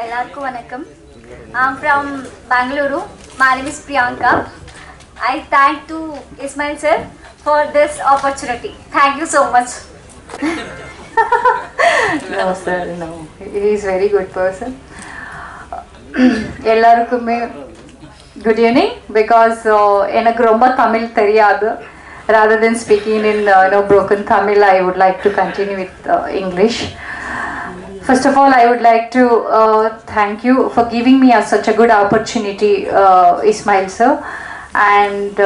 Ellarku vanakkam. I'm from Bangalore. My name is Priyanka. I thank to Ismail sir for this opportunity. Thank you so much. No sir, no. He is very good person. Ellarkume good evening because enakku romba Tamil theriyadu. Rather than speaking in broken Tamil, I would like to continue with English. First of all, I would like to thank you for giving me such a good opportunity, Ismail sir. And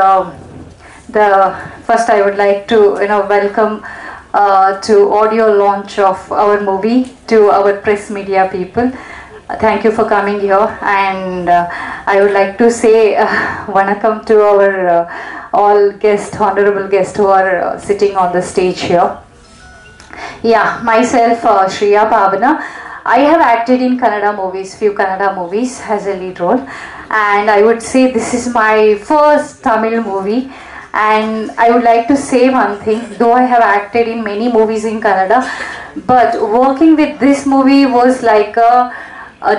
first I would like to welcome to audio launch of our movie to our press media people. Thank you for coming here, and I would like to say vanakkam to our all guests, honorable guests who are sitting on the stage here. Yeah, myself Shriya Pavana. I have acted in Kannada movies, few Kannada movies as a lead role, and I would say this is my first Tamil movie. And I would like to say one thing, though I have acted in many movies in Kannada, but working with this movie was like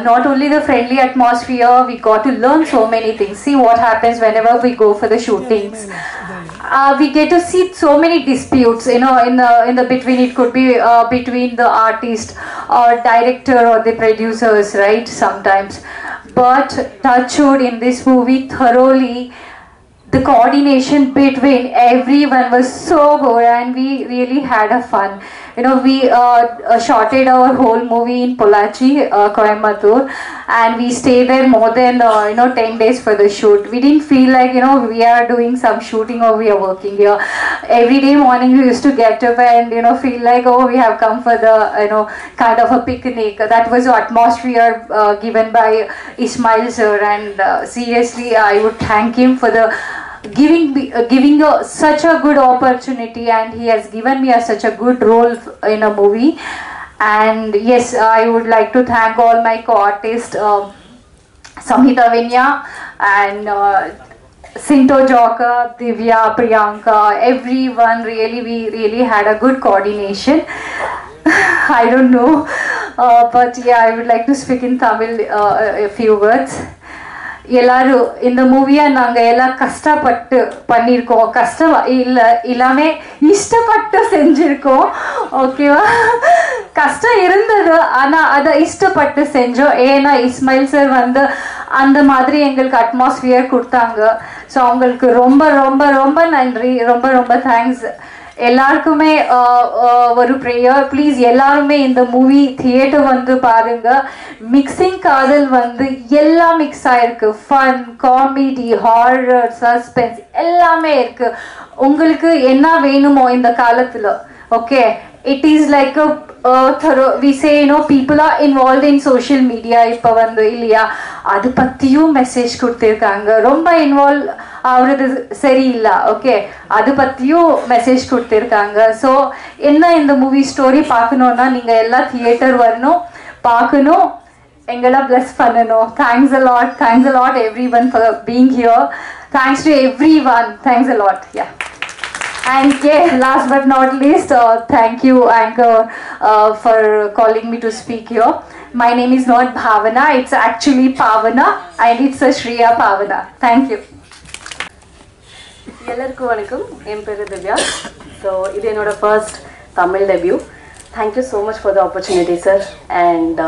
not only the friendly atmosphere, we got to learn so many things. See what happens whenever we go for the shootings. We get to see so many disputes, in the between. It could be between the artist or director or the producers, right? Sometimes, but touchwood in this movie thoroughly. The coordination between everyone was so good, and we really had a fun. We shotted our whole movie in Pollachi, Coimbatore, and we stayed there more than 10 days for the shoot. We didn't feel like we are doing some shooting or we are working here. Every day morning we used to get up and feel like, oh, we have come for the kind of a picnic. That was the atmosphere given by Ismail sir, and seriously I would thank him for the giving such a good opportunity, and he has given me such a good role in a movie. And yes, I would like to thank all my co-artists, Samhita Vinya and Sinto Joka, Divya, Priyanka, everyone. Really, we really had a good coordination. I don't know, but yeah, I would like to speak in Tamil a few words. எல்லாரும் இந்த மூவியை நாங்கள் எல்லாம் கஷ்டப்பட்டு பண்ணியிருக்கோம். கஷ்டம் இல்லை, எல்லாமே இஷ்டப்பட்டு செஞ்சுருக்கோம். ஓகேவா? கஷ்டம் இருந்தது, ஆனால் அதை இஷ்டப்பட்டு செஞ்சோம். ஏன்னா இஸ்மாயில் சார் அந்த மாதிரி எங்களுக்கு அட்மாஸ்பியர் கொடுத்தாங்க. ஸோ அவங்களுக்கு ரொம்ப ரொம்ப ரொம்ப நன்றி, ரொம்ப ரொம்ப தேங்க்ஸ். எல்லாருக்குமே ஒரு ப்ரேயர், ப்ளீஸ் எல்லாருமே இந்த மூவி தியேட்டர் பாருங்க. மிக்சிங் காதல் எல்லாம் மிக்ஸ் ஆயிருக்கு. ஃபன், காமெடி, ஹாரர், சஸ்பென்ஸ் எல்லாமே இருக்கு. உங்களுக்கு என்ன வேணுமோ இந்த காலத்துல, okay? It is like a we say people are involved in social media. இப்போ இல்லையா, அது பற்றியும் மெசேஜ் கொடுத்துருக்காங்க. ரொம்ப இன்வால்வ் ஆகுறது சரியில்லை, ஓகே? அது பற்றியும் மெசேஜ் கொடுத்துருக்காங்க. ஸோ என்ன, இந்த மூவி ஸ்டோரி பார்க்கணுன்னா நீங்கள் எல்லாம் தியேட்டர் வரணும், பார்க்கணும், எங்கெல்லாம் பிளஸ் பண்ணணும். Thanks a lot every one for being here. Thanks to every one. Thanks a lot. Yeah. And yeah, last but not least, thank you, Anchor, for calling me to speak here. My name is not Bhavana, it's actually Pavana, and it's a Shriya Pavana. Thank you. எல்லாருக்கும் வணக்கம். என் பேர் Divya. So இது என்னோட first Tamil debut. Thank you so much for the opportunity sir, and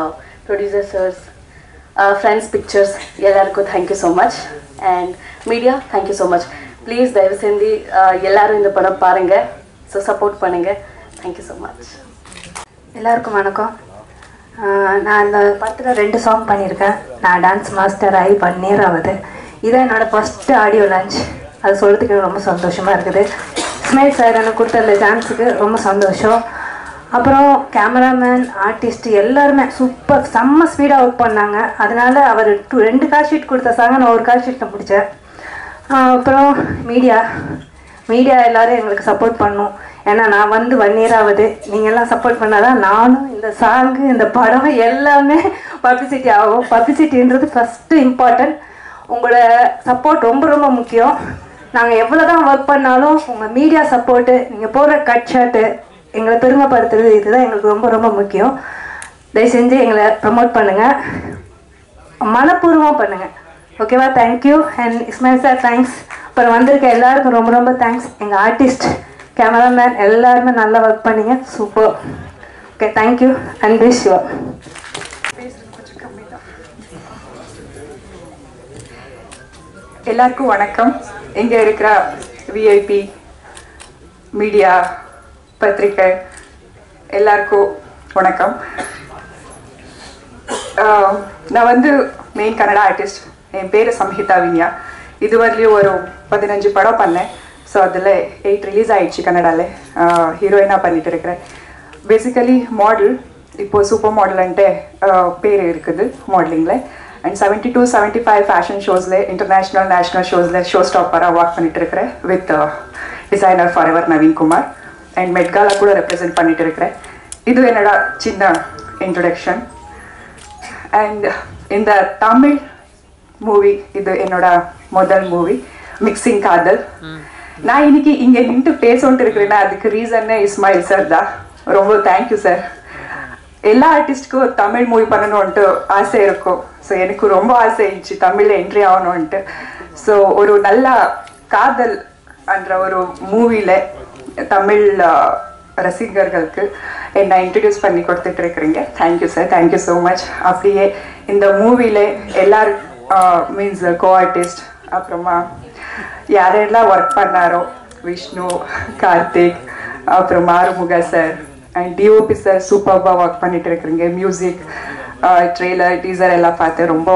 producer sirs, Friends Pictures எல்லாருக்கும் thank you so much, and media thank you so much. Please தயவு செஞ்சு எல்லாரும் இந்த படம் பாருங்கள். ஸோ சப்போர்ட் பண்ணுங்கள். Thank you so much. எல்லாருக்கும் வணக்கம். நான் இந்த படத்தில் 2 சாங் பண்ணியிருக்கேன். நான் டான்ஸ் மாஸ்டர் ஆகி 1 year ஆகுது. இதான் என்னோடய ஃபஸ்ட்டு ஆடியோ லான்ச். அது சொல்கிறதுக்கு ரொம்ப சந்தோஷமாக இருக்குது. இஸ்மாயில் சார் எனக்கு கொடுத்த டான்ஸுக்கு ரொம்ப சந்தோஷம். அப்புறம் கேமராமேன், ஆர்டிஸ்ட் எல்லாருமே சூப்பர், செம்ம ஸ்பீடாக ஒர்க் பண்ணாங்க. அதனால் அவர் 2 கால் ஷீட் கொடுத்த சாங்க நான் 1 கால் ஷீட்டில் பிடிச்சேன். அப்புறம் மீடியா எல்லோரும் எங்களுக்கு சப்போர்ட் பண்ணும். ஏன்னா நான் 1 year ஆகுது. நீங்கள்லாம் சப்போர்ட் பண்ணால் தான் நானும் இந்த சாங்கு, இந்த படம் எல்லாமே பப்ளிசிட்டி ஆகும். பப்ளிசிட்டின்றது ஃபஸ்ட்டு இம்பார்ட்டன்ட். உங்களோட சப்போர்ட் ரொம்ப ரொம்ப முக்கியம். நாங்கள் எவ்வளோ தான் ஒர்க் பண்ணாலும் உங்கள் மீடியா சப்போர்ட்டு, நீங்கள் போடுற கட் ஷர்ட்டு எங்களை பெருமைப்படுத்துறது, இதுதான் எங்களுக்கு ரொம்ப ரொம்ப முக்கியம். தயவு செஞ்சு எங்களை ப்ரமோட் பண்ணுங்கள். மனப்பூர்வமாக பண்ணுங்கள். ஓகேவா? Thank you. And Ismail sir thanks. அப்புறம் வந்திருக்க எல்லாருக்கும் ரொம்ப ரொம்ப தேங்க்ஸ். எங்கள் ஆர்டிஸ்ட், கேமராமேன் எல்லாருமே நல்லா ஒர்க் பண்ணீங்க. Super. Okay, thank you and wish you. எல்லாருக்கும் வணக்கம். இங்கே இருக்கிற விஐபி, மீடியா, பத்திரிக்கை எல்லாருக்கும் வணக்கம். நான் வந்து மெயின் கன்னடா ஆர்டிஸ்ட். என் பேர் சம்ஹிதா வின்யா. இதுவரையிலையும் ஒரு 15 படம் பண்ணேன். ஸோ அதில் 8 ரிலீஸ் ஆகிடுச்சு கன்னடாவில். ஹீரோயினாக பண்ணிட்டு இருக்கிறேன். பேசிக்கலி மாடல், இப்போது சூப்பர் மாடல்ன்ட்டு பேர் இருக்குது மாடலிங்கில். அண்ட் 72-75 ஃபேஷன் ஷோஸில், இன்டர்நேஷ்னல் நேஷ்னல் ஷோஸில் ஷோ ஸ்டாப்பராக ஒர்க் பண்ணிட்டு இருக்கிறேன் with designer Forever Naveenkumar. And Met Gala கூட ரெப்ரசென்ட் பண்ணிட்டு இருக்கிறேன். இது என்னோட சின்ன இன்ட்ரொடக்ஷன். அண்ட் இந்த தமிழ் மூவி, இது என்னோட முதல் மூவி, மிக்சிங் காதல். நான் இன்னைக்கு இங்கே நின்று பேசிட்டு இருக்கிறேன்னா அதுக்கு ரீசன்னு இஸ்மாயில் சார் தான். ரொம்ப தேங்க்யூ சார். எல்லா ஆர்டிஸ்ட்டுக்கும் தமிழ் மூவி பண்ணணும்ன்ட்டு ஆசை இருக்கும். ஸோ எனக்கு ரொம்ப ஆசை இருந்துச்சு தமிழில் என்ட்ரி ஆகணும்ன்ட்டு. ஸோ ஒரு நல்ல காதல் என்ற ஒரு மூவியில் தமிழ் ரசிகர்களுக்கு என்னை இன்ட்ரடியூஸ் பண்ணி கொடுத்துட்டு இருக்கிறீங்க. Thank you sir, thank you so much. அப்படியே இந்த மூவியில் எல்லாரும் மீன்ஸ் கோ ஆர்டிஸ்ட், அப்புறமா யாரெல்லாம் ஒர்க் பண்ணாரோ, விஷ்ணு, கார்த்திக், அப்புறம் ஆறுமுக சார் அண்ட் டிஓபி சார் சூப்பராக ஒர்க் பண்ணிட்டு இருக்கிறீங்க. மியூசிக், ட்ரெய்லர், டீசர் எல்லாம் பார்த்து ரொம்ப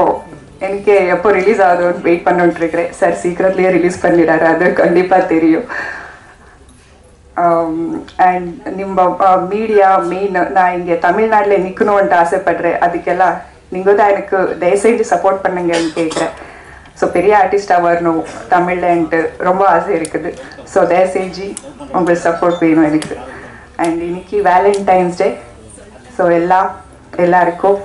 எனக்கு எப்போ ரிலீஸ் ஆகுதுன்னு வெயிட் பண்ணிட்டு இருக்கிறேன். சார் சீக்கிரத்துலேயே ரிலீஸ் பண்ணிடுறாரு, அது கண்டிப்பாக தெரியும். அண்ட் நம்ம மீடியா மெயின், நான் இங்கே தமிழ்நாட்டில் நிற்கணுன்ட்டு ஆசைப்படுறேன். அதுக்கெல்லாம் நீங்கள் தான் எனக்கு தயவுசெய்து சப்போர்ட் பண்ணுங்கன்னு கேட்குறேன். ஸோ பெரிய ஆர்டிஸ்டாக வரணும் தமிழ்லன்ட்டு ரொம்ப ஆசை இருக்குது. ஸோ தயவுசெய்து உங்களுக்கு சப்போர்ட் வேணும் எனக்கு. அண்ட் இன்னைக்கு வேலண்டைன்ஸ் டே. ஸோ எல்லாருக்கும்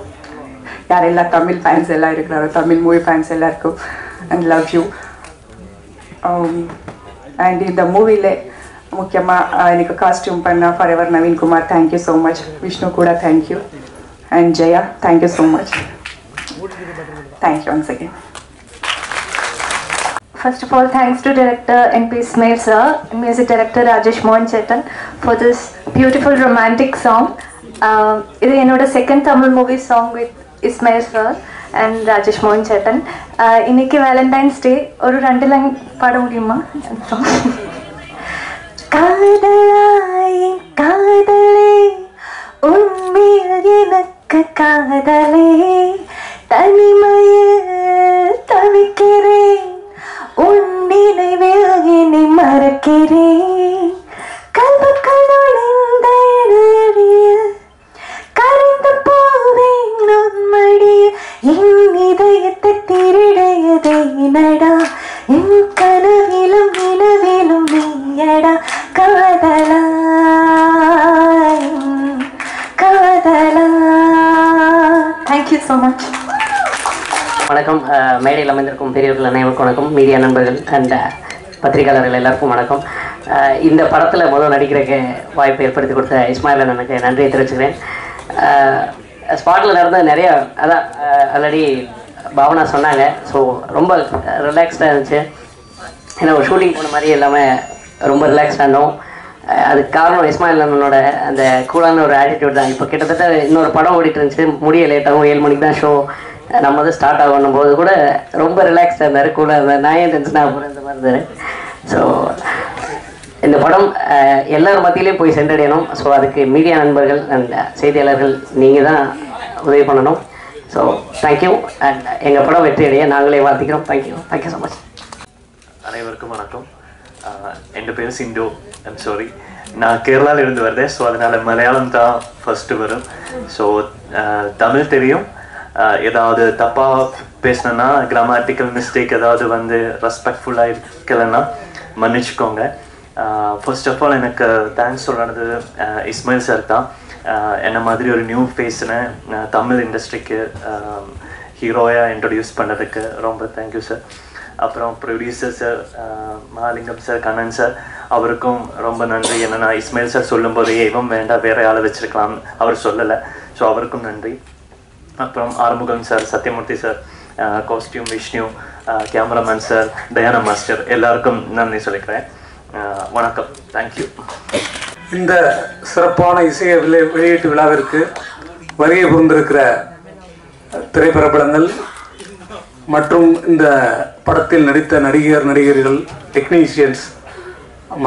யாரெல்லாம் தமிழ் ஃபேன்ஸ் எல்லாம் இருக்கிறாரோ, தமிழ் மூவி ஃபேன்ஸ் எல்லாருக்கும் அண்ட் லவ் யூ. அண்ட் இந்த மூவியில் முக்கியமாக எனக்கு காஸ்டியூம் பண்ண Forever Naveenkumar, thank you so much. Vishnu கூட thank you. And Jaya, thank you so much. Thank you once again. First of all, thanks to director N.P. Ismail sir and music director Rajesh Mohan Chetan for this beautiful romantic song. This is my second Tamil movie song with Ismail sir and Rajesh Mohan Chetan. Inniki Valentine's Day oru 2 line paada mudiyuma? காதலாய் காதலே உன்மேல் எனக்கு காதலே தனிமையில் தவிக்கிறேன் உன் நினைவில் என்னை மறக்கிறேன் கல்புக்குள் இந்த இடறிய கரைந்து போவேன் உன்மடிய என் இதயத்தை திருடையதை நடா என் கனவிலும் நினைவிலும் நீயடா காதலா காதலா. Thank you so much. வணக்கம். மேடையில் அமைந்திருக்கும் பெரியவர்கள் அனைவருக்கும் வணக்கம். மீடியா நண்பர்கள் அண்ட் பத்திரிகையாளர்கள் எல்லாருக்கும் வணக்கம். இந்த படத்தில் முதல் நடிக்கிறக்கு வாய்ப்பை ஏற்படுத்தி கொடுத்த இஸ்மாயில் அண்ணனுக்கு நன்றியை தெரிவிச்சுக்கிறேன். ஸ்பாட்டில் நடந்த நிறைய அதான் ஆல்ரெடி பாவனா சொன்னாங்க. ஸோ ரொம்ப ரிலாக்ஸ்டாக இருந்துச்சு. ஏன்னா ஒரு ஷூட்டிங் போன மாதிரி எல்லாமே ரொம்ப ரிலாக்ஸ்டாக இருந்தோம். அதுக்கு காரணம் இஸ்மாயில் அண்ணனோட அந்த கூலான ஒரு ஆட்டிடியூட் தான். இப்போ கிட்டத்தட்ட இன்னொரு படம் ஓடிட்டு இருந்துச்சு, முடிய லேட்டாகவும் 7 மணிக்கு தான் ஷோ நம்ம வந்து ஸ்டார்ட் ஆகணும் போது கூட ரொம்ப ரிலாக்ஸ்டாக இருந்தார், கூலாக இருந்தார். நான் ஏன் டென்ஷனாக போகிறேன் இந்த மாதிரி இருந்தார். ஸோ இந்த படம் எல்லார் மத்தியிலையும் போய் சென்றடையணும். ஸோ அதுக்கு மீடியா நண்பர்கள் அண்ட் செய்தியாளர்கள் நீங்கள் தான் உதவி பண்ணணும். So thank you. அண்ட் எங்கள் படம் வெற்றி அடைய நாங்களே வாழ்த்திக்கிறோம். Thank you so much. அனைவருக்கும் வணக்கம். என் பேர் சிண்டு. ஐம் சாரி, நான் கேரளாவில் இருந்து வருதேன். ஸோ அதனால் மலையாளம் தான் ஃபஸ்ட்டு வரும். ஸோ தமிழ் தெரியும். ஏதாவது தப்பாக பேசினேன்னா, கிராமட்டிக்கல் மிஸ்டேக் ஏதாவது வந்து ரெஸ்பெக்ட்ஃபுல்லாக இருக்கலைன்னா மன்னிச்சுக்கோங்க. ஃபர்ஸ்ட் ஆஃப் ஆல் எனக்கு தேங்க்ஸ் சொல்கிறது இஸ்மாயில் சார் தான். என்ன மாதிரி ஒரு நியூ ஃபேஸ்னு தமிழ் இண்டஸ்ட்ரிக்கு ஹீரோயாக இன்ட்ரடியூஸ் பண்ணுறதுக்கு ரொம்ப தேங்க்யூ சார். அப்புறம் producer sir Mahalingam sir, Kannan sir, அவருக்கும் ரொம்ப நன்றி. என்னென்னா இஸ்மாயில் சார் சொல்லும்போது இவன் வேண்டாம் வேறு ஆளை வச்சுருக்கலாம் அவர் சொல்லலை. ஸோ அவருக்கும் நன்றி. அப்புறம் Arumugam sir, Sathyamoorthy sir, costume Vishnu, cameraman sir, Diana master எல்லாருக்கும் நன்றி சொல்லிக்கிறேன். வணக்கம். தேங்க்யூ. இந்த சிறப்பான இசைய வெளியீட்டு விழாவிற்கு வருகை புரிந்திருக்கிற திரைப்படங்கள் மற்றும் இந்த படத்தில் நடித்த நடிகர்கள், டெக்னீஷியன்ஸ்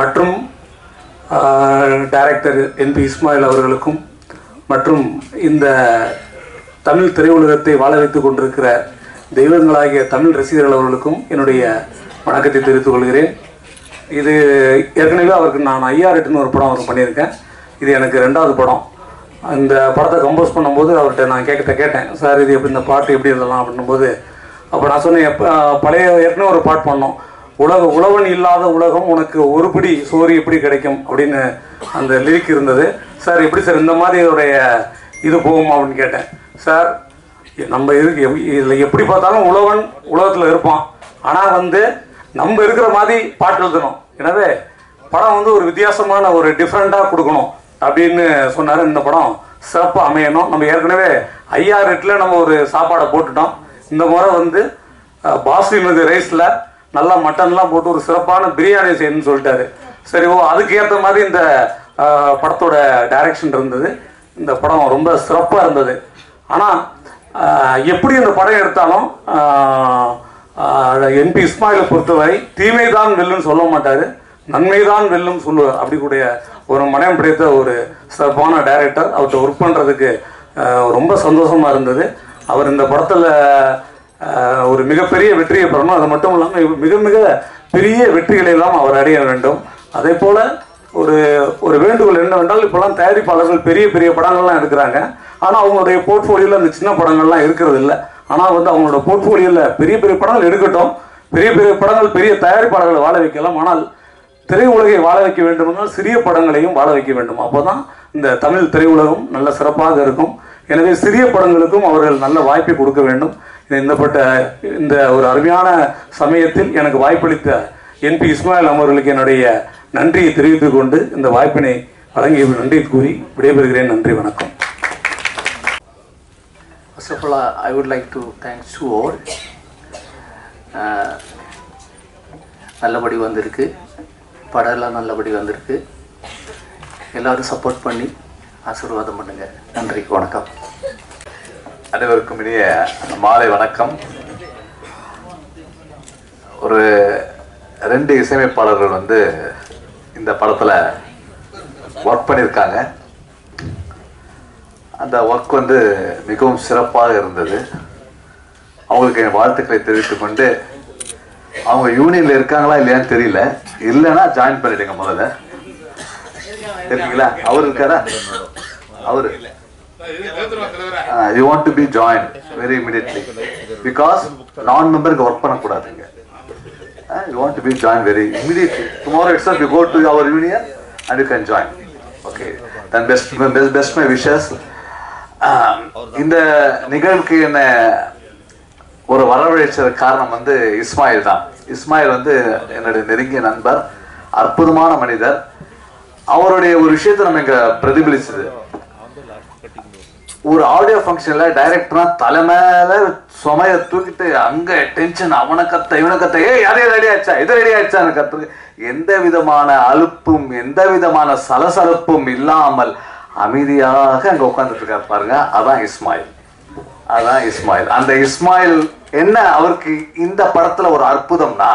மற்றும் டைரக்டர் என்பி இஸ்மாயில் அவர்களுக்கும் மற்றும் இந்த தமிழ் திரையுலகத்தை வாழ வைத்துக் கொண்டிருக்கிற தெய்வங்களாகிய தமிழ் ரசிகர்கள் அவர்களுக்கும் என்னுடைய வணக்கத்தை தெரிவித்துக் கொள்கிறேன். இது ஏற்கனவே அவருக்கு நான் ஐயாரெட்டுன்னு ஒரு படம் அவருக்கு பண்ணியிருக்கேன். இது எனக்கு 2வது படம். அந்த படத்தை கம்போஸ் பண்ணும்போது அவர்கிட்ட நான் கேட்டேன், சார் இது எப்படி இந்த பாட்டு எப்படி எழுதலாம் அப்படின்னும்போது அப்போ நான் சொன்னேன், பழைய ஏற்கனவே ஒரு பாட்டு பண்ணோம், உழவன் இல்லாத உலகம் உனக்கு ஒருபடி சோறு எப்படி கிடைக்கும் அப்படின்னு அந்த லிரிக் இருந்தது. சார் எப்படி சார் இந்த மாதிரி இதோடைய இது போகும் அப்படின்னு கேட்டேன். சார் நம்ம இதில் எப்படி பார்த்தாலும் உழவன் உலகத்தில் இருப்பான், ஆனால் நம்ம இருக்கிற மாதிரி பாட்டு எழுதணும். எனவே படம் ஒரு வித்தியாசமான ஒரு டிஃப்ரெண்ட்டாக கொடுக்கணும் அப்படின்னு சொன்னார். இந்த படம் சிறப்பாக அமையணும். நம்ம ஏற்கனவே ஐயாரெட்டில் நம்ம ஒரு சாப்பாடை போட்டுட்டோம். இந்த முறை பாஸ்மதி ரைஸில் நல்லா மட்டன்லாம் போட்டு ஒரு சிறப்பான பிரியாணி செய்யணும்னு சொல்லிட்டாரு. சரி, அதுக்கு ஏற்ற மாதிரி இந்த படத்தோட டைரக்ஷன் இருந்தது. இந்த படம் ரொம்ப சிறப்பாக இருந்தது. ஆனால் எப்படி இந்த படம் எடுத்தாலும் என்பி இஸ்மாயிலை பொறுத்தவரை தீமை தான் வெல்லுன்னு சொல்ல மாட்டார், நன்மை தான் வெல்லும் சொல்லுவார். அப்படி கூடிய ஒரு மனம் பிடித்த ஒரு சிறப்பான டைரக்டர். அவர்கிட்ட ஒர்க் பண்ணுறதுக்கு ரொம்ப சந்தோஷமாக இருந்தது. அவர் இந்த படத்தில் ஒரு மிகப்பெரிய வெற்றியை பெறணும். அது மட்டும் இல்லாமல் மிக மிக பெரிய வெற்றிகளை எல்லாம் அவர் அடைய வேண்டும். அதே போல் ஒரு வேண்டுகோள் என்னவென்றால், இப்போலாம் தயாரிப்பாளர்கள் பெரிய பெரிய படங்கள்லாம் எடுக்கிறாங்க, ஆனால் அவங்களுடைய போர்ட்ஃபோலியோவில் அந்த சின்ன படங்கள்லாம் இருக்கிறது இல்லை. ஆனால் அவங்களோட போர்ட்ஃபோலியோவில் பெரிய பெரிய படங்கள் எடுக்கட்டும், பெரிய பெரிய படங்கள் பெரிய தயாரிப்பாளர்களை வாழ வைக்கலாம். ஆனால் திரையுலகை வாழ வைக்க வேண்டுமென்றால் சிறிய படங்களையும் வாழ வைக்க வேண்டும். அப்போ தான் இந்த தமிழ் திரையுலகம் நல்ல சிறப்பாக இருக்கும். எனவே சிறிய படங்களுக்கும் அவர்கள் நல்ல வாய்ப்பை கொடுக்க வேண்டும். இந்த ஒரு அருமையான சமயத்தில் எனக்கு வாய்ப்பளித்த என்பி இஸ்மாயில் அவர்களுக்கு என்னுடைய நன்றியை தெரிவித்துக் கொண்டு இந்த வாய்ப்பினை வழங்கிய நன்றி கூறி விடைபெறுகிறேன். நன்றி, வணக்கம். First of all, I would like to thank you all. நல்லபடி வந்திருக்கு, படம்லாம் நல்லபடி வந்திருக்கு. எல்லாரும் சப்போர்ட் பண்ணி ஆசீர்வாதம் பண்ணுங்க. நன்றி, வணக்கம். அனைவருக்கும் இனிய மாலை வணக்கம். ஒரு 2 இசையமைப்பாளர்கள் இந்த படத்தில் ஒர்க் பண்ணியிருக்காங்க. அந்த ஒர்க் மிகவும் சிறப்பாக இருந்தது. அவங்களுக்கு என் வாழ்த்துக்களை தெரிவித்துக் கொண்டு, அவங்க யூனியனில் இருக்காங்களா இல்லையான்னு தெரியல, இல்லைன்னா ஜாயின் பண்ணிடுங்க. முதல்ல இருக்கீங்களா? அவர் இருக்காரா? அவரு you want to be joined very immediately because non-member work பண்ணக்கூடாதுங்க. You want to be joined very immediately. Tomorrow itself you go to our union and you can join. Okay, then best my wishes. இந்த நிகழ்வுக்கு என்ன ஒரு வரவழைச்சது காரணம் இஸ்மாயில் தான். இஸ்மாயில் என்னுடைய நெருங்கிய நண்பர், அற்புதமான மனிதர். அவருடைய ஒரு விஷயத்தை நம்ம இங்க பிரதிபலிச்சது. ஒரு ஆடியோ ஃபங்க்ஷன்ல டைரக்டரா தலைமையில சுமைய தூக்கிட்டு அங்க டென்ஷன், அவனை கத்த இவனை கத்த, அதே ரெடி ஆயிடுச்சா இது ரெடி ஆயிடுச்சான்னு கத்துக்கு எந்த விதமான அலுப்பும் எந்த விதமான சலசலப்பும் இல்லாமல் அமைதியாக அங்க உட்கார்ந்துட்டு இருக்காரு பாருங்க. அதான் இஸ்மாயில், அதான் இஸ்மாயில். அந்த இஸ்மாயில் என்ன அவருக்கு இந்த படத்துல ஒரு அற்புதம்னா,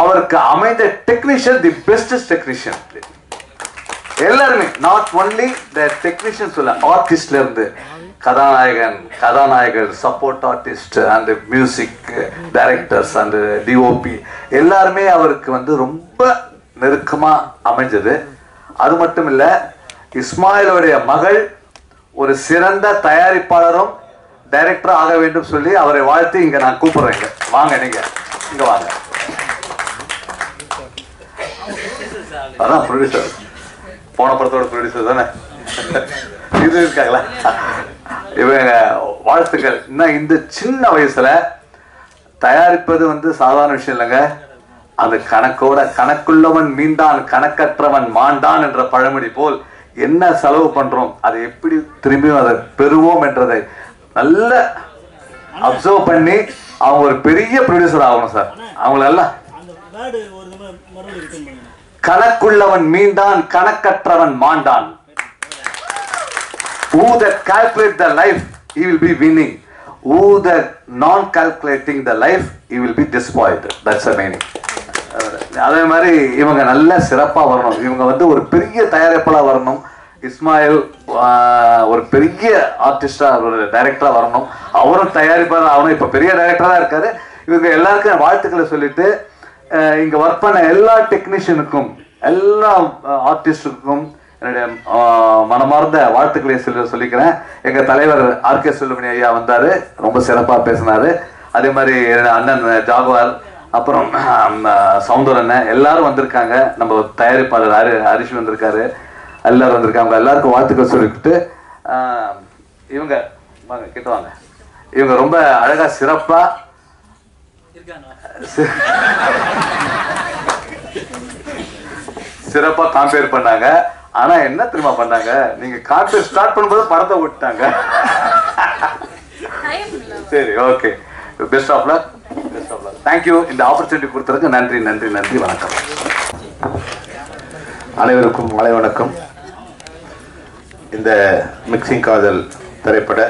அவருக்கு அமைந்த டெக்னீஷியன் தி பெஸ்ட் டெக்னீஷியன். எல்லாருமே நாட் ஒன்லி த டெக்னீஷியன் சொல்ல, ஆர்டிஸ்ட்ல இருந்து கதாநாயகர், support artist and music directors and DOP எல்லாருமே அவருக்கு ரொம்ப நெருக்கமா அமைஞ்சது. அது மட்டும் இல்ல, இஸ்மாயிலுடைய மகள் ஒரு சிறந்த தயாரிப்பாளரும் டைரக்டர் ஆக வேண்டும் சொல்லி அவரை வாழ்த்து இங்க நான் கூப்பிடுறேங்க. வாங்க, நீங்க இங்க வாங்க. அதான் ப்ரொடியூசர், போன படத்தோட ப்ரொடியூசர் தானே இது இருக்காங்களா? இவங்க வாழ்த்துக்கள். இன்னும் இந்த சின்ன வயசுல தயாரிப்பது சாதாரண விஷயம் இல்லைங்க. அந்த கணக்குள்ளவன் மீண்டான், கணக்கற்றவன் மாண்டான் என்ற பழமொழி போல் என்ன செலவு பண்றோம், அதை எப்படி திரும்பியும் அதை பெறுவோம் என்றதை நல்ல அப்சர்வ் பண்ணி அவங்க ஒரு பெரிய ப்ரொடியூசர் ஆகணும் சார். அவங்களெல்லாம் கணக்குள்ளவன் மீண்டான், கணக்கற்றவன் மாண்டான். Who that calculate the life, he will be winning. Who that non-calculating the life, he will be despoiled. That's the meaning. அதே மாதிரி இவங்க நல்ல சிறப்பாக வரணும். இவங்க வந்து ஒரு பெரிய தயாரிப்பாளர் வரணும். இஸ்மாயில் ஒரு பெரிய ஆர்டிஸ்டா, ஒரு டைரக்டரா வரணும். அவரும் தயாரிப்பாளர் ஆகணும். இப்போ பெரிய டைரக்டராக இருக்காரு. இவங்க எல்லாருக்கும் வாழ்த்துக்களை சொல்லிட்டு இங்கே ஒர்க் பண்ண எல்லா டெக்னீஷியனுக்கும் எல்லா ஆர்டிஸ்டுக்கும் என்னுடைய மனமார்ந்த வாழ்த்துக்களை சொல்லிக்கிறேன். எங்கள் தலைவர் ஆர்கே செல்லுமணி ஐயா வந்தார், ரொம்ப சிறப்பாக பேசினார். அதே மாதிரி அண்ணன் ஜாகுவார், அப்புறம் சவுந்தர் அண்ணன் எல்லாரும் வந்திருக்காங்க. நம்ம தயாரிப்பாளர் ஹரிஷ் வந்திருக்காரு, எல்லாரும் வந்திருக்காங்க. எல்லாருக்கும் வாழ்த்துக்கள் சொல்லிக்கிட்டு இவங்க வாங்க கிட்ட வாங்க. இவங்க ரொம்ப அழகா சிறப்பா காம்பேர் பண்ணாங்க. ஆனா என்ன தெரியுமா பண்ணாங்க, நீங்க காம்பேர் ஸ்டார்ட் பண்ணும்போது படத்தை விட்டாங்க. சரி, okay, best of luck. Thank you. இந்த ஆப்பர்ச்சுனிட்டி கொடுத்ததுக்கு நன்றி நன்றி நன்றி. வணக்கம். அனைவருக்கும் மாலை வணக்கம். இந்த மிக்சிங் காதல் திரைப்பட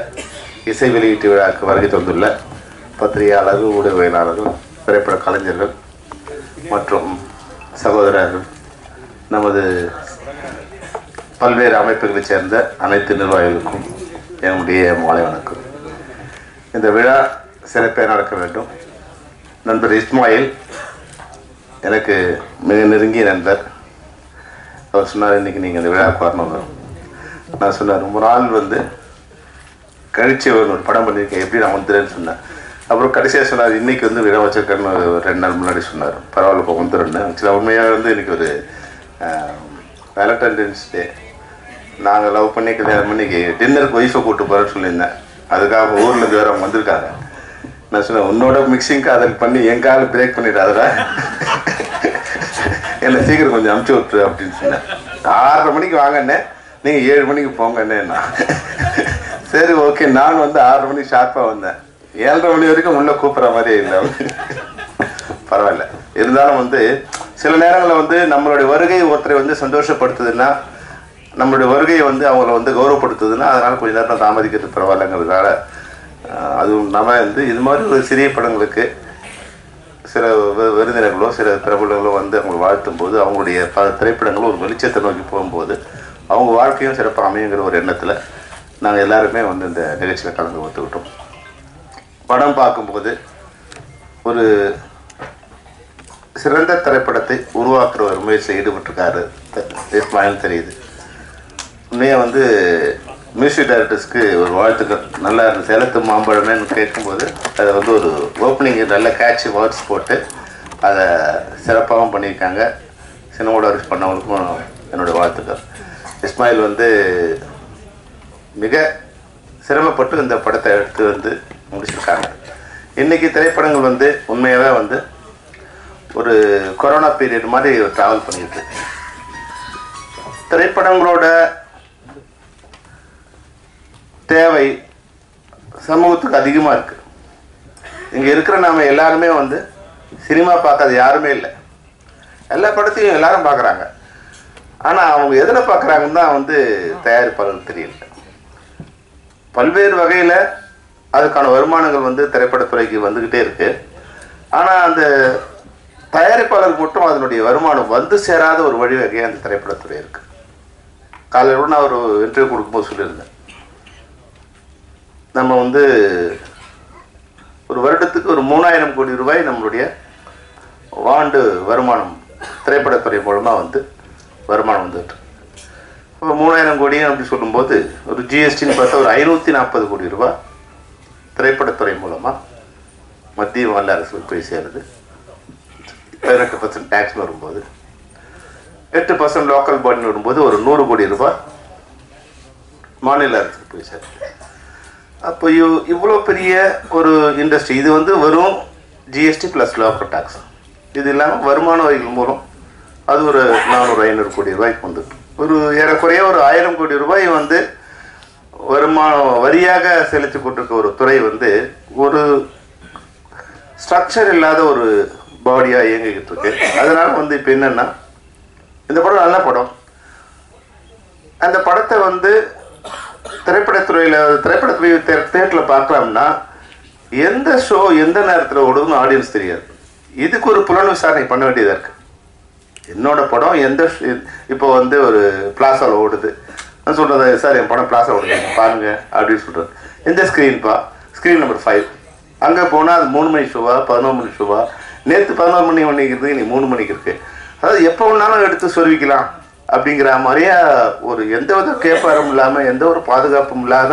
இசை வெளியீட்டு விழாவுக்கு வருகை தந்துள்ள பத்திரிகையாளர்கள், ஊடகவியலாளர்கள், திரைப்பட கலைஞர்கள் மற்றும் சகோதரர்கள், நமது பல்வேறு அமைப்புகளைச் சேர்ந்த அனைத்து நிர்வாகிகளுக்கும் என்னுடைய மாலை வணக்கம். இந்த விழா சிறப்பாக நடக்க வேண்டும். நண்பர் இஸ்மாயில் எனக்கு மிக நெருங்கிய நண்பர். அவர் சொன்னார், இன்றைக்கி நீங்கள் இந்த விழாவுக்கு வரணும். நான் சொன்னார், ரொம்ப நாள் வந்து கழிச்சு ஒரு படம் பண்ணியிருக்கேன், எப்படி நான் வந்துடுறேன்னு சொன்னேன். அப்புறம் கடைசியாக சொன்னார், இன்றைக்கி வந்து விழா வச்சிருக்கேன்னு 2 நாள் முன்னாடி சொன்னார். பரவாயில்ல, இப்போ வந்துடுறேன்னு. ஆக்சுவலாக உண்மையாக வந்து இன்றைக்கி ஒரு வேலண்டைன்ஸ் டே. நாங்கள் லவ் பண்ணி கல்யாணம் பண்ணிக்கு டின்னருக்கு ஒய்ஃபை கூப்பிட்டு போகிறேன்னு சொல்லியிருந்தேன். அதுக்காக ஊர்லேருந்து வேறு அவங்க வந்திருக்காங்க. நான் சொன்னேன், உன்னோட மிக்சிங் காதல் பண்ணி என் காலை பிரேக் பண்ணிடாதடா, என்னை சீக்கிரம் கொஞ்சம் அமுச்சு விட்டுரு அப்படின்னு சொன்னேன். 6:30 மணிக்கு வாங்கண்ணே, நீங்கள் 7 மணிக்கு போங்கண்ணேண்ணா. சரி, ஓகே. நான் வந்து 6:30 மணிக்கு ஷார்ப்பாக வந்தேன். 7:30 மணி வரைக்கும் உள்ளே கூப்பிட்ற மாதிரியே இல்லை. பரவாயில்ல. இருந்தாலும் வந்து சில நேரங்களில் வந்து நம்மளுடைய வருகை ஒருத்தரை வந்து சந்தோஷப்படுத்துதுன்னா, நம்மளுடைய வருகையை வந்து அவங்கள வந்து கௌரவப்படுத்துதுன்னா, அதனால் கொஞ்சம் நேரம் தாமதிக்கிறது பரவாயில்லைங்கிறதுனால, அதுவும் நம்ம வந்து இது மாதிரி ஒரு சிறிய படங்களுக்கு சில விருந்தினர்களோ சில பிரபலங்களோ வந்து அவங்க வாழ்த்தும் போது அவங்களுடைய திரைப்படங்களும் ஒரு வெளிச்சத்தை நோக்கி போகும்போது அவங்க வாழ்க்கையும் சிறப்பாக அமையுங்கிற ஒரு எண்ணத்தில் நாங்கள் எல்லாருமே வந்து இந்த நிகழ்ச்சியில் கலந்து ஒத்துக்கிட்டோம். படம் பார்க்கும்போது ஒரு சிறந்த திரைப்படத்தை உருவாக்குற ஒரு முயற்சியில் ஈடுபட்டிருக்காரு இஸ்மாயில் தெரியுது. உண்மையாக வந்து மியூசிக் டைரக்டர்ஸ்க்கு ஒரு வாழ்த்துக்கள். நல்லா இருந்துச்சு. சேலத்து மாம்பழமேன்னு கேட்கும்போது அதை வந்து ஒரு ஓப்பனிங் நல்ல கேட்சி வேர்ட்ஸ் போட்டு அதை சிறப்பாகவும் பண்ணியிருக்காங்க. சினிமாடோரிஸ் பண்ணவங்களுக்கும் என்னுடைய வாழ்த்துக்கள். இஸ்மாயில் வந்து மிக சிரமப்பட்டு இந்த படத்தை எடுத்து வந்து முடிச்சிருக்காங்க. இன்றைக்கி திரைப்படங்கள் வந்து உண்மையாகவே வந்து ஒரு கொரோனா பீரியட் மாதிரி ட்ராவல் பண்ணிட்டு திரைப்படங்களோட தேவை சமூகத்துக்கு அதிகமாக இருக்குது. இங்கே இருக்கிற நாம் எல்லாருமே வந்து சினிமா பார்க்காத யாருமே இல்லை. எல்லா படத்தையும் எல்லாரும் பார்க்குறாங்க. ஆனால் அவங்க எதில் பார்க்குறாங்கன்னு தான் வந்து தயாரிப்பாளர்கள் தெரியல. பல்வேறு வகையில் அதுக்கான வருமானங்கள் வந்து திரைப்படத்துறைக்கு வந்துக்கிட்டே இருக்குது. ஆனால் அந்த தயாரிப்பாளருக்கு மட்டும் அதனுடைய வருமானம் வந்து சேராத ஒரு வழிவகையாக அந்த திரைப்படத்துறை இருக்குது. காலையில் நான் ஒரு இன்டர்வியூ கொடுக்கும்போது சொல்லியிருந்தேன், நம்ம வந்து ஒரு வருடத்துக்கு ஒரு 3000 கோடி ரூபாய் நம்மளுடைய ஆண்டு வருமானம் திரைப்படத்துறை மூலமாக வந்து வருமானம் வந்துட்டு. இப்போ 3000 கோடி அப்படி சொல்லும்போது ஒரு ஜிஎஸ்டின்னு பார்த்தா ஒரு 540 கோடி ரூபாய் திரைப்படத்துறை மூலமாக மத்திய மாநில அரசுக்கு போய் சேருது. 18% டேக்ஸ்னு வரும்போது 8% லோக்கல் பாடின்னு வரும்போது ஒரு 100 கோடி ரூபாய் மாநில அரசுக்கு போய் சேருது. அப்போ இவ்வளோ பெரிய ஒரு இண்டஸ்ட்ரி இது வந்து வெறும் ஜிஎஸ்டி ப்ளஸ் லோக்கல் டேக்ஸ், இது இல்லாமல் வருமான வரிகள் மூலம் அது ஒரு 400-500 கோடி ரூபாய்க்கு வந்துட்டு. ஒரு ஏறக்குறைய ஒரு 1000 கோடி ரூபாய் வந்து வரியாக செலுத்தி கொண்டிருக்க ஒரு துறை வந்து ஒரு ஸ்ட்ரக்சர் இல்லாத ஒரு பாடியாக இயங்கிக்கிட்டு இருக்கு. அதனால வந்து இப்போ என்னன்னா, இந்த படம் நல்ல படம். அந்த படத்தை வந்து திரைப்படத்துறை தேட்டரில் பார்க்கலாம்னா எந்த ஷோ எந்த நேரத்தில் ஓடுதுன்னு ஆடியன்ஸ் தெரியாது. இதுக்கு ஒரு புலன் விசாரணை பண்ண வேண்டியதாக இருக்கு. என்னோட படம் எந்த இப்போ வந்து ஒரு பிளாஸாவில் ஓடுது, நான் சொல்கிறது சார் என் படம் பிளாஸா ஓடுது பாருங்க அப்படின்னு சொல்கிறது. எந்த ஸ்க்ரீன்ப்பா? Screen number 5. அங்கே போனால் அது 3 மணி ஷோவா 11 மணி ஷோவா? நேற்று 11 மணி இருக்குது, இன்னைக்கு 3 மணிக்கு இருக்குது. அதாவது எப்போ வேணாலும் எடுத்து சொருவிக்கலாம் அப்படிங்கிற மாதிரியே ஒரு எந்த வித கேப்பாரும் இல்லாமல் எந்த ஒரு பாதுகாப்பும் இல்லாத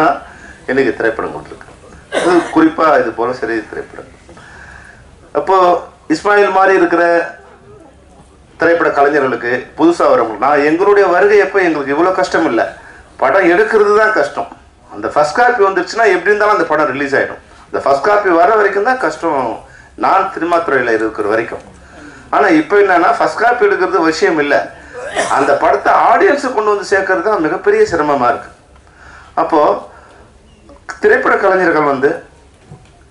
எனக்கு திரைப்படம் கொண்டிருக்கு. அது குறிப்பாக இது போல சரி திரைப்படம். அப்போது இஸ்மாயில் மாதிரி இருக்கிற திரைப்பட கலைஞர்களுக்கு புதுசாக வரவங்களுக்கு நான் எங்களுடைய வருகை எப்போ எங்களுக்கு இவ்வளோ கஷ்டம் இல்லை, படம் எடுக்கிறது தான் கஷ்டம். அந்த ஃபர்ஸ்ட் காப்பி வந்துருச்சுன்னா எப்படி இருந்தாலும் அந்த படம் ரிலீஸ் ஆகிடும். அந்த ஃபர்ஸ்ட் காப்பி வர வரைக்கும் தான் கஷ்டம், நான் சினிமா துறையில் இருக்கிற வரைக்கும். ஆனால் இப்போ என்னன்னா ஃபர்ஸ்ட் காப்பி எடுக்கிறது விஷயம் இல்லை, அந்த படத்தை ஆடியன்ஸுக்கு கொண்டு வந்து சேர்க்கறது தான் மிகப்பெரிய சிரமமாக இருக்குது. அப்போது திரைப்பட கலைஞர்கள் வந்து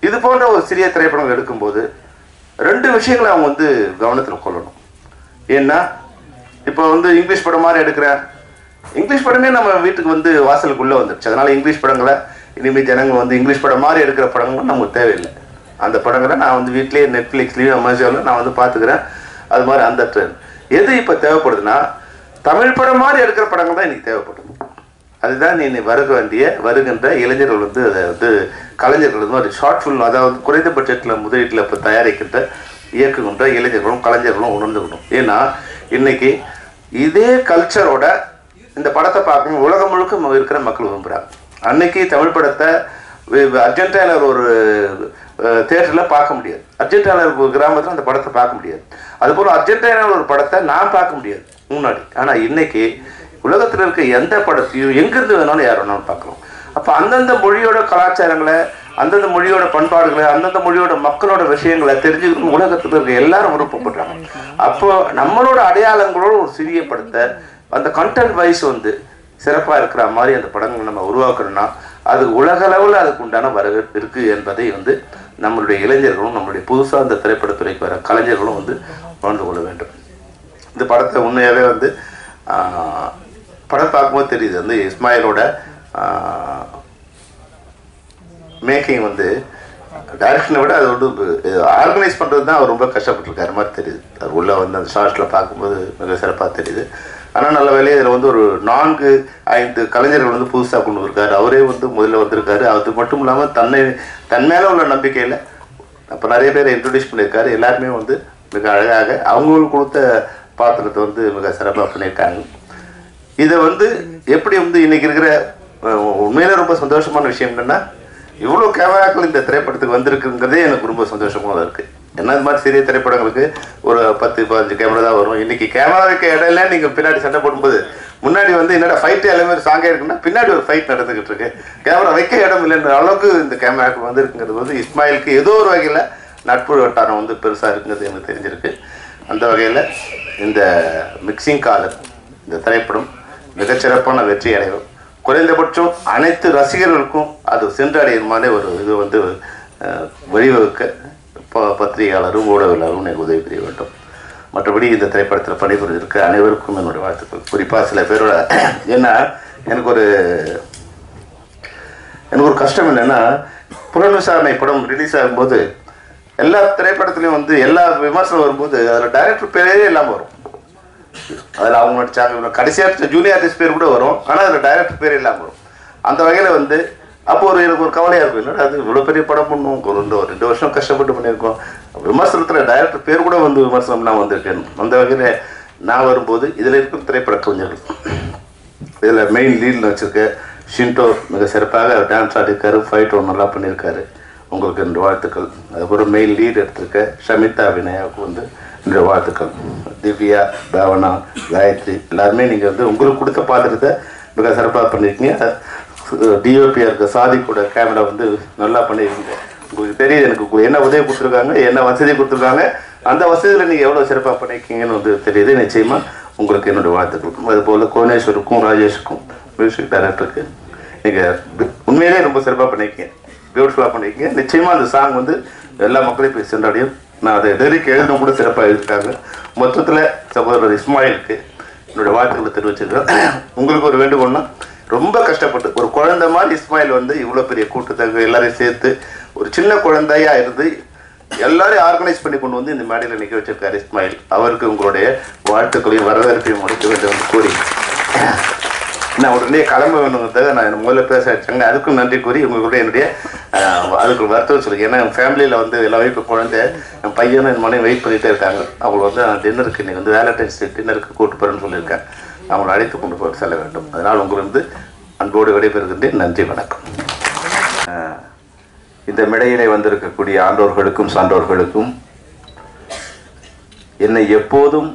இது போன்ற ஒரு சிறிய திரைப்படங்கள் எடுக்கும்போது 2 விஷயங்களை அவங்க வந்து கவனத்தில் கொள்ளணும். ஏன்னா இப்போ வந்து இங்கிலீஷ் படம் மாதிரி எடுக்கிறேன், இங்கிலீஷ் படமே நம்ம வீட்டுக்கு வந்து வாசலுக்குள்ளே வந்துடுச்சு. அதனால் இங்கிலீஷ் படங்களை இனிமேல் ஜனங்கள் வந்து இங்கிலீஷ் படம் மாதிரி எடுக்கிற படங்கள் நமக்கு தேவையில்லை. அந்த படங்களை நான் வந்து வீட்லேயே நெட்ஃப்ளிக்ஸ்லேயும் அமேசானில் நான் வந்து பார்த்துக்கிறேன். அது மாதிரி அந்த ட்ரெண்ட் எது இப்போ தேவைப்படுதுன்னா தமிழ் படம் மாதிரி எடுக்கிற படங்கள் தான் இன்றைக்கி தேவைப்படுது. அதுதான் நீ வருகின்ற இளைஞர்கள் வந்து அதை வந்து கலைஞர்கள் வந்து ஒரு ஷார்ட் ஃபில்ம், அதாவது குறைந்த பட்ஜெட்டில் முதலீட்டில் இப்போ தயாரிக்கின்ற இயக்குகின்ற இளைஞர்களும் கலைஞர்களும் உணர்ந்துக்கணும். ஏன்னா இன்னைக்கு இதே கல்ச்சரோட இந்த படத்தை பார்க்கணும் உலகம் முழுக்க இருக்கிற மக்கள் விரும்புகிறாங்க. அன்னைக்கு தமிழ் படத்தை அர்ஜென்டினாவில் ஒரு தியேட்டரில் பார்க்க முடியாது, அர்ஜென்டினாவில் ஒரு கிராமத்தில் அந்த படத்தை பார்க்க முடியாது. அதுபோல் அர்ஜென்டினாவில் ஒரு படத்தை நான் பார்க்க முடியாது முன்னாடி. ஆனால் இன்னைக்கு உலகத்தில் இருக்க எந்த படத்தையும் எங்கிருந்து வேணாலும் யார் வேணாலும் பார்க்கலாம். அப்போ அந்தந்த மொழியோட கலாச்சாரங்களை, அந்தந்த மொழியோட பண்பாடுகளை, அந்தந்த மொழியோட மக்களோட விஷயங்களை தெரிஞ்சுக்கணும் உலகத்தில் இருக்க எல்லாரும் விருப்பப்படுறாங்க. அப்போ நம்மளோட அடையாளங்களோட ஒரு சிறிய படத்தை அந்த கண்டென்ட் வைஸ் வந்து சிறப்பாக இருக்கிற மாதிரி அந்த படங்களை நம்ம உருவாக்கணும்னா அது உலக அளவில் அதுக்கு உண்டான வரவேற்பு இருக்குது என்பதை வந்து நம்மளுடைய இளைஞர்களும் நம்மளுடைய புதுசாக அந்த திரைப்படத்துறைக்கு வர கலைஞர்களும் வந்து உணர்ந்து கொள்ள வேண்டும். இந்த படத்தை உண்மையாகவே வந்து படம் பார்க்கும்போது தெரியுது வந்து இஸ்மாயிலோட மேக்கிங் வந்து டைரக்ஷனை விட அது வந்து ஆர்கனைஸ் பண்ணுறது தான் அவர் ரொம்ப கஷ்டப்பட்டுருக்காரு மாதிரி தெரியுது. அது உள்ளே வந்து அந்த ஷார்ட்ஸில் பார்க்கும்போது மிக சிறப்பாக தெரியுது. ஆனால் நல்ல வேலையை இதில் வந்து ஒரு 4-5 கலைஞர்கள் வந்து புதுசாக கொண்டு வந்திருக்காரு. அவரே வந்து முதல்ல வந்திருக்காரு. அது மட்டும் இல்லாமல் தன் மேலே உள்ள நம்பிக்கையில் அப்போ நிறைய பேரை இன்ட்ரடியூஸ் பண்ணியிருக்காரு. எல்லாருமே வந்து மிக அழகாக அவங்களுக்கு கொடுத்த பாத்திரத்தை வந்து மிக சிறப்பாக பண்ணியிருக்காங்க. இதை வந்து எப்படி வந்து இன்னைக்கு இருக்கிற உண்மையிலே ரொம்ப சந்தோஷமான விஷயம் என்னென்னா இவ்வளோ கேமராக்கள் இந்த திரைப்படத்துக்கு வந்திருக்குங்கிறதே எனக்கு ரொம்ப சந்தோஷமாக இருக்குது. என்ன இது மாதிரி சிறிய திரைப்படங்களுக்கு ஒரு 10-15 கேமரா தான் வரும். இன்னைக்கு கேமரா வைக்க இடையில நீங்கள் பின்னாடி சண்டை போடும்போது முன்னாடி வந்து என்னடா ஃபைட்டு எல்லாமே சாங்கே இருக்குன்னா பின்னாடி ஒரு ஃபைட் நடந்துக்கிட்டு இருக்கு, கேமரா வைக்க இடம் இல்லைன்ற அளவுக்கு இந்த கேமராக்கள் வந்திருக்குங்கிறது வந்து இஸ்மாயிலுக்கு ஏதோ ஒரு வகையில் நட்பு வட்டாரம் வந்து பெருசாக இருக்குங்கிறது எனக்கு தெரிஞ்சிருக்கு. அந்த வகையில் இந்த மிக்சிங் காலர் இந்த திரைப்படம் மிகச்சிறப்பான வெற்றி அடையும். குறைந்தபட்சம் அனைத்து ரசிகர்களுக்கும் அது சென்றடையுமான ஒரு இது வந்து வழிவகுக்க பத்திரிகையாளரும் ஊடகவியலாளரும் எனக்கு உதவி புரிய வேண்டும். மற்றபடி இந்த திரைப்படத்தில் பணிபுரிஞ்சிருக்க அனைவருக்கும் என்னுடைய வாழ்த்துக்கள். குறிப்பாக சில பேரோட ஏன்னா எனக்கு ஒரு கஷ்டம் என்னென்னா புலன் விசாரணை படம் ரிலீஸ் ஆகும்போது எல்லா திரைப்படத்துலையும் வந்து எல்லா விமர்சனம் வரும்போது அதில் டைரக்டர் பேரே இல்லாமல் வரும். அதில் அவங்க நடிச்சாங்க கடைசியாக ஜூனியர் ஆர்டிஸ்ட் பேர் கூட வரும், ஆனால் அதில் டைரக்டர் பேர் இல்லாமல் வரும். அந்த வகையில் வந்து அப்போ எனக்கு ஒரு கவலையாக இருக்கும், என்னடா அது இவ்வளோ பெரிய படம் பண்ணுவோம், ஒரு 2 வருஷம் கஷ்டப்பட்டு பண்ணியிருக்கோம், விமர்சனத்தில் டைரக்டர் பேர் கூட வந்து விமர்சனம்லாம் வந்திருக்கேன். அந்த வகையில் நான் வரும்போது இதில் இருக்கிற திரைப்பட கலைஞர்கள் இதில் மெயின் லீடில் வச்சுருக்க ஷின்டோ மிக சிறப்பாக டான்ஸ் ஆடிருக்காரு, ஃபைட் ஒன்று நல்லா பண்ணியிருக்காரு, உங்களுக்கு 2 வாழ்த்துக்கள். அதுக்கப்புறம் மெயின் லீட் எடுத்திருக்க ஷமிதா வினயாவுக்கு வந்து 2 வாழ்த்துக்கள். திவ்யா, பாவனா, காயத்ரி எல்லாருமே நீங்கள் வந்து உங்களுக்கு கொடுத்த பாத்திரத்தை மிக சிறப்பாக பண்ணியிருக்கீங்க. டிஓபியாக இருக்க சாதி கூட கேமரா வந்து நல்லா பண்ணியிருக்கீங்க. உங்களுக்கு தெரியுது எனக்கு என்ன உதவி கொடுத்துருக்காங்க, என்ன வசதி கொடுத்துருக்காங்க, அந்த வசதியில் நீங்கள் எவ்வளோ சிறப்பாக பண்ணியிருக்கீங்கன்னு வந்து தெரியுது. நிச்சயமாக உங்களுக்கு என்னுடைய வாழ்த்துக்களுக்கும், அதுபோல் கோனேஸ்வருக்கும் ராஜேஷுக்கும் மியூசிக் டைரக்டருக்கு நீங்கள் உண்மையிலே ரொம்ப சிறப்பாக பண்ணியிருக்கீங்க, பியூட்டிஃபுல்லாக பண்ணியிருக்கீங்க. நிச்சயமாக அந்த சாங் வந்து எல்லா மக்களையும் போய் சென்றடையும். நான் அதை டெரிக்கு எழுதும் கூட சிறப்பாக எழுதியிருக்காங்க. மொத்தத்தில் சகோதரர் இஸ்மாயிலுக்கு என்னுடைய வாழ்த்துக்களை தெரிவிச்சிருக்கேன். உங்களுக்கு ஒரு வேண்டுகோள்னா, ரொம்ப கஷ்டப்பட்டு ஒரு குழந்தை மாதிரி இஸ்மாயில் வந்து இவ்வளோ பெரிய கூட்டத்தொகை எல்லாரையும் சேர்த்து ஒரு சின்ன குழந்தையாக இருந்து எல்லாரையும் ஆர்கனைஸ் பண்ணி கொண்டு வந்து இந்த மேடையில் நிற்க வச்சிருக்காரு இஸ்மாயில். அவருக்கு உங்களுடைய வாழ்த்துக்களையும் வரவேற்பையும் முடிக்க வேண்டும் என்று கூறி நான் உடனே கிளம்ப வேணுங்கிறதுக்காக நான் முதல்ல பேச வச்சாங்க. அதுக்கும் நன்றி கூறி உங்களுடைய என்னுடைய அதுக்கு வருத்தம் சொல்லுங்க. ஏன்னா என் ஃபேமிலியில் வந்து எல்லாமே இப்போ குழந்தை என் பையனும் என் மனைவி வெயிட் பண்ணிகிட்டே இருக்காங்க. அவங்க வந்து டின்னருக்கு இன்றைக்கி வந்து வேலண்டைன்ஸ் டே டின்னருக்கு கூட்டு போகிறேன்னு சொல்லியிருக்கேன். அவங்களை அழைத்து கொண்டு போய் செல்ல வேண்டும். அதனால் உங்களுக்கு அன்போடு விடைபெறுகின்றேன். நன்றி, வணக்கம். இந்த மேடையிலே வந்திருக்கக்கூடிய ஆண்டோர்களுக்கும் சான்றோர்களுக்கும் என்னை எப்போதும்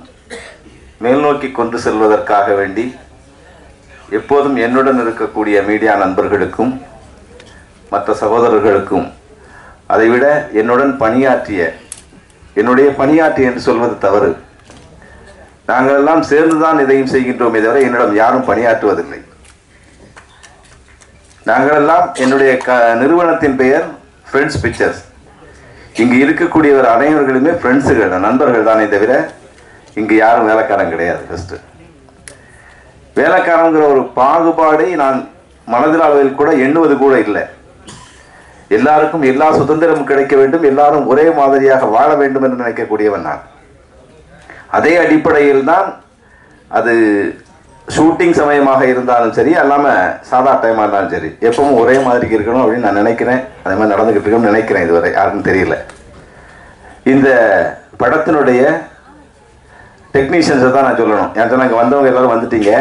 மேல்நோக்கி கொண்டு செல்வதற்காக வேண்டி எப்போதும் என்னுடன் இருக்கக்கூடிய மீடியா நண்பர்களுக்கும் மற்ற சகோதரர்களுக்கும், அதைவிட என்னுடன் பணியாற்றிய என்னுடைய பணியாற்றி என்று சொல்வது தவறு, நாங்கள் எல்லாம் சேர்ந்துதான் இதையும் செய்கின்றோமே தவிர என்னிடம் யாரும் பணியாற்றுவதில்லை. நாங்களெல்லாம் என்னுடைய நிறுவனத்தின் பெயர் ஃப்ரெண்ட்ஸ் பிக்சர்ஸ். இங்கு இருக்கக்கூடியவர் அனைவர்களுமே ஃப்ரெண்ட்ஸுகள், நண்பர்கள் தானே தவிர இங்கு யாரும் வேலைக்காரன் கிடையாது. ஃபஸ்ட்டு வேலைக்காரங்கிற ஒரு பாகுபாடை நான் மனதில் அளவில் கூட எண்ணுவது கூட இல்லை. எல்லாருக்கும் எல்லா சுதந்திரமும் கிடைக்க வேண்டும், எல்லாரும் ஒரே மாதிரியாக வாழ வேண்டும் என்று நினைக்கக்கூடியவன் நான். அதே அடிப்படையில் தான் அது ஷூட்டிங் சமயமாக இருந்தாலும் சரி, அல்லாமல் சாதா டைமாக இருந்தாலும் சரி, எப்பவும் ஒரே மாதிரி இருக்கணும் அப்படின்னு நான் நினைக்கிறேன். அதே மாதிரி நடந்துக்கிட்டு இருக்கணும்னு நினைக்கிறேன். இதுவரை யாருக்கும் தெரியல. இந்த படத்தினுடைய டெக்னீஷியன்ஸை தான் நான் சொல்லணும். ஏன்னா இங்கே வந்தவங்க எல்லாரும் வந்துட்டீங்க.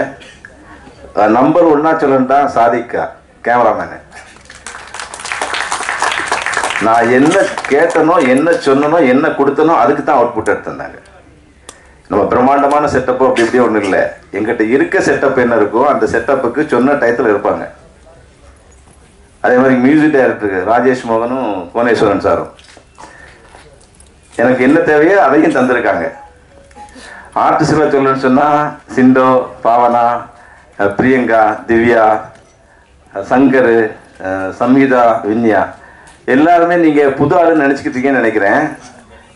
நம்பர் 1 சொல்லணும்டா சாதிக்கா கேமராமேனு. நான் என்ன கேட்டனோ, என்ன சொன்னனோ, என்ன கொடுத்தனோ அதுக்கு தான் அவுட்புட் எடுத்திருந்தாங்க. நம்ம பிரம்மாண்டமான செட்டப்போ அப்படி இப்படி ஒன்றும் இல்லை. எங்கிட்ட இருக்க செட்டப் என்ன இருக்கோ அந்த செட்டப்புக்கு சொன்ன டயத்தில் இருப்பாங்க. அதே மாதிரி மியூசிக் டைரக்டருக்கு ராஜேஷ் மோகனும் கோனேஸ்வரன் சாரும் எனக்கு என்ன தேவையோ அதையும் தந்திருக்காங்க. ஆர்டிஸ்டில் சொல்லணும்னு சொன்னால் சிண்டோ, பாவனா, பிரியங்கா, திவ்யா, சங்கர், சம்ஹிதா, வின்யா எல்லாருமே நீங்கள் புது ஆளுன்னு நினச்சிக்கிட்டீங்கன்னு நினைக்கிறேன்.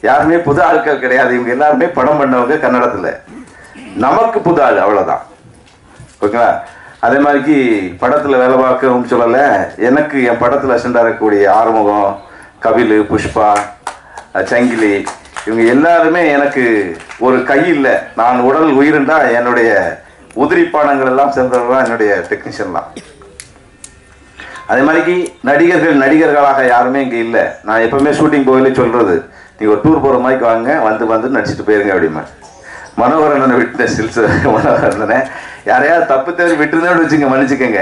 யாருமே புது ஆட்கள் கிடையாது. இவங்க எல்லாருமே படம் பண்ணவங்க கன்னடத்தில். நமக்கு புது ஆள், அவ்வளோதான். ஓகேங்களா? அதே மாதிரிக்கு படத்தில் வேலை பார்க்கவும் சொல்லலை. எனக்கு என் படத்தில் அசண்டாக இருக்கக்கூடிய ஆறுமுகம், கபில், புஷ்பா, சங்கிலி இவங்க எல்லாருமே எனக்கு ஒரு கை இல்லை. நான் உடல் உயிருண்டா என்னுடைய உதிரிப்பானங்கள் எல்லாம் சேர்ந்தவர்கள் தான் என்னுடைய டெக்னீஷியன்லாம். அதே மாதிரிக்கு நடிகர்களாக யாருமே இங்கே இல்லை. நான் எப்பவுமே ஷூட்டிங் போகலே சொல்கிறது, நீங்கள் ஒரு டூர் போகிற மாதிரி வாங்க, வந்து நடிச்சுட்டு போயிருங்க அப்படிமா. மனோகரனை விட்டு சில்ஸ் மனோகரனை யாரையாவது தப்பு தவறி விட்டுருந்தேன்னு வச்சுங்க, மன்னிச்சுக்கோங்க.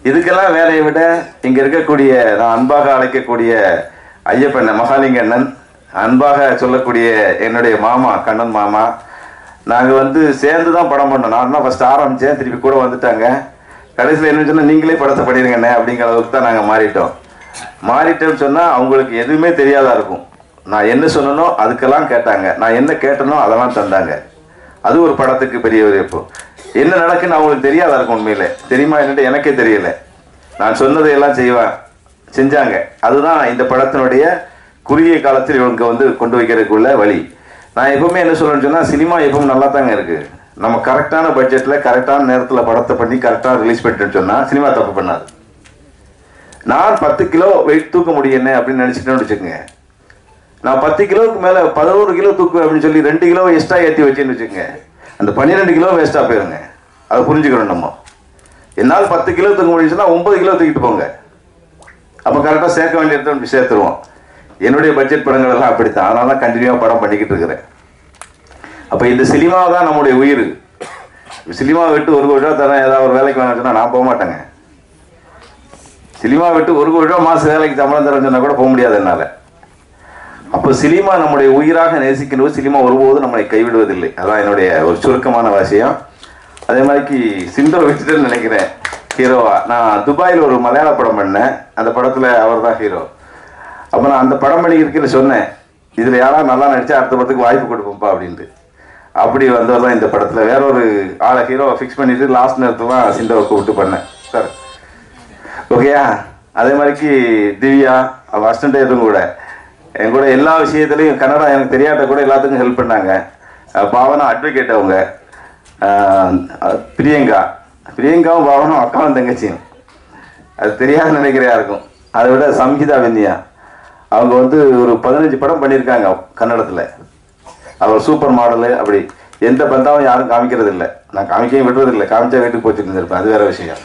இதுக்கெல்லாம் வேலையை விட இங்கே இருக்கக்கூடிய நான் அன்பாக அழைக்கக்கூடிய ஐயப்பன் மகாலிங்க அண்ணன், அன்பாக சொல்லக்கூடிய என்னுடைய மாமா கண்ணன் மாமா, நாங்கள் சேர்ந்து தான் படம் பண்ணோம். நான் தான் ஃபஸ்ட்டு ஆரம்பித்தேன், திருப்பி கூட வந்துட்டாங்க. கடைசியில் என்ன சொன்னால் நீங்களே படத்தை பண்ணிடுங்கண்ணே அப்படிங்கிற அளவுக்கு தான் நாங்கள் மாறிட்டோம்னு சொன்னால் அவங்களுக்கு எதுவுமே தெரியாதா இருக்கும். நான் என்ன சொன்னனோ அதுக்கெல்லாம் கேட்டாங்க, நான் என்ன கேட்டனோ அதெல்லாம் தந்தாங்க. அது ஒரு படத்துக்கு பெரிய ஒரு இப்போ என்ன நடக்குன்னு அவங்களுக்கு தெரியாதா இருக்கும். உண்மையிலே தெரியுமா என்னட்டு எனக்கே தெரியல. நான் சொன்னதையெல்லாம் செஞ்சாங்க. அதுதான் இந்த படத்தினுடைய குறுகிய காலத்தில் இவங்க கொண்டு வைக்கிறதுக்குள்ள வழி. நான் எப்பவுமே என்ன சொல்றேன்னு சொன்னால், சினிமா எப்பவும் நல்லா தாங்க இருக்குது. நம்ம கரெக்டான பட்ஜெட்டில் கரெக்டான நேரத்தில் படத்தை பண்ணி கரெக்டாக ரிலீஸ் பண்ணிட்டேன்னு சொன்னால் சினிமா தப்பு பண்ணாது. நான் 10 கிலோ வெயிட் தூக்க முடியும் அப்படின்னு நினச்சிட்டேன்னு வச்சுக்கோங்க. நான் 10 கிலோவுக்கு மேலே 11 கிலோ தூக்குவேன் அப்படின்னு சொல்லி 2 கிலோ எக்ஸ்ட்ரா ஏற்றி வச்சேன்னு வச்சுக்கோங்க, அந்த 12 கிலோ வேஸ்ட்டாக போயிருங்க. அதை புரிஞ்சுக்கணும் நம்ம. என்னால் 10 கிலோ தூக்க முடியும்னு சொன்னால் 9 கிலோ தூக்கிட்டு போங்க. அப்போ கரெக்டாக சேர்க்க வேண்டிய இடத்துல சேர்த்துருவோம். என்னுடைய பட்ஜெட் படங்கள் எல்லாம் அப்படித்தான். அதனால தான் கண்டினியூவாக படம் பண்ணிக்கிட்டு இருக்கிறேன். அப்போ இந்த சினிமா தான் நம்முடைய உயிர். சினிமா விட்டு 1 கோடி ரூபா தரேன் ஏதாவது ஒரு வேலைக்கு வேணும்னு சொன்னால் நான் போக மாட்டேங்க. சினிமா விட்டு 1 கோடி ரூபா மாதம் வேலைக்கு சம்பளம் தரேன்னு சொன்னால் கூட போக முடியாது என்னால். அப்போ சினிமா நம்முடைய உயிராக நேசிக்கின்ற சினிமா ஒருபோதும் நம்மளை கைவிடுவதில்லை. அதான் என்னுடைய ஒரு சுருக்கமான விஷயம். அதே மாதிரிக்கு சிண்டோ வச்சுட்டுன்னு நினைக்கிறேன் ஹீரோவா. நான் துபாயில் ஒரு மலையாள படம் பண்ணேன். அந்த படத்தில் அவர் தான் ஹீரோ. அப்போ நான் அந்த படம் பண்ணிக்கிறதுக்கு சொன்னேன், இதில் யாராவது நல்லா நடித்தா அடுத்த படத்துக்கு வாய்ப்பு கொடுப்போம்ப்பா அப்படின்ட்டு. அப்படி வந்தவர் தான் இந்த படத்தில். வேற ஒரு ஆளை ஹீரோவை ஃபிக்ஸ் பண்ணிட்டு லாஸ்ட் நேரத்தில் தான் சிண்டோவை கூப்பிட்டு பண்ணேன் சார். ஓகேயா? அதே மாதிரிக்கு திவ்யா அவள் அசிஸ்டண்ட் எதுவும் கூட என் கூட எல்லா விஷயத்துலையும் கன்னடா எனக்கு தெரியாத கூட எல்லாத்துக்கும் ஹெல்ப் பண்ணாங்க. பாவனா அட்வொகேட் அவங்க, பிரியங்காவும் பாவனும் அக்காவும் தங்கச்சியும். அது தெரியாத நினைக்கிறையா இருக்கும். அதை விட சம்ஹிதா வின்யா அவங்க வந்து ஒரு 15 படம் பண்ணியிருக்காங்க கன்னடத்தில். அவர் சூப்பர் மாடலு. அப்படி எந்த பந்தாவும் யாரும் காமிக்கிறது இல்லை. நான் காமிக்கவும் விடுறதில்லை. காமிச்சா வீட்டுக்கு போச்சுட்டு இருந்திருப்பேன். அது வேற விஷயம்.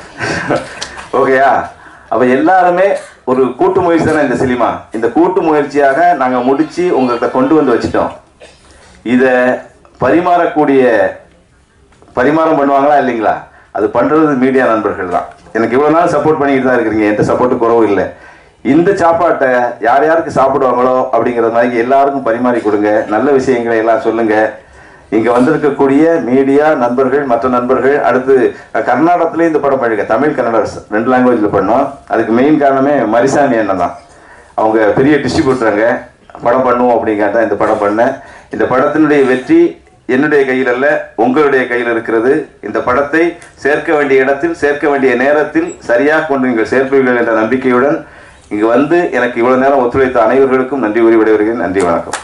ஓகேயா? அப்போ எல்லாருமே ஒரு கூட்டு முயற்சி தானே இந்த சினிமா. இந்த கூட்டு முயற்சியாக நாங்கள் முடித்து உங்கள்கிட்ட கொண்டு வந்து வச்சுட்டோம். இதை பரிமாறம் பண்ணுவாங்களா இல்லைங்களா? அது பண்ணுறது மீடியா நண்பர்கள் தான். எனக்கு இவ்வளோ நாள் சப்போர்ட் பண்ணிக்கிட்டு தான் இருக்கிறீங்க. என்கிட்ட சப்போர்ட்டு குறவும் இல்லை. இந்த சாப்பாட்டை யார் யாருக்கு சாப்பிடுவாங்களோ அப்படிங்கிற மாதிரி எல்லாருக்கும் பரிமாறி கொடுங்க. நல்ல விஷயங்களை எல்லாம் சொல்லுங்க. இங்கே வந்திருக்கக்கூடிய மீடியா நண்பர்கள், மற்ற நண்பர்கள், அடுத்து கர்நாடகத்துலேயும் இந்த படம் பண்ணியிருக்கேன். தமிழ் கன்னடா 2 லாங்குவேஜில் பண்ணோம். அதுக்கு மெயின் காரணமே மரிசாமி அண்ணன் தான். அவங்க பெரிய டிஸ்ட்ரிபியூட்டருங்க. படம் பண்ணுவோம் அப்படிங்காதான் இந்த படம் பண்ணேன். இந்த படத்தினுடைய வெற்றி என்னுடைய கையில் அல்ல, உங்களுடைய கையில் இருக்கிறது. இந்த படத்தை சேர்க்க வேண்டிய இடத்தில், சேர்க்க வேண்டிய நேரத்தில் சரியாக கொண்டு நீங்கள் சேர்ப்பீர்கள் என்ற நம்பிக்கையுடன் இங்கு வந்து எனக்கு இவ்வளவு நேரம் ஒத்துழைத்த அனைவர்களுக்கும் நன்றி கூறி விடைபெறுகிறேன். நன்றி, வணக்கம்.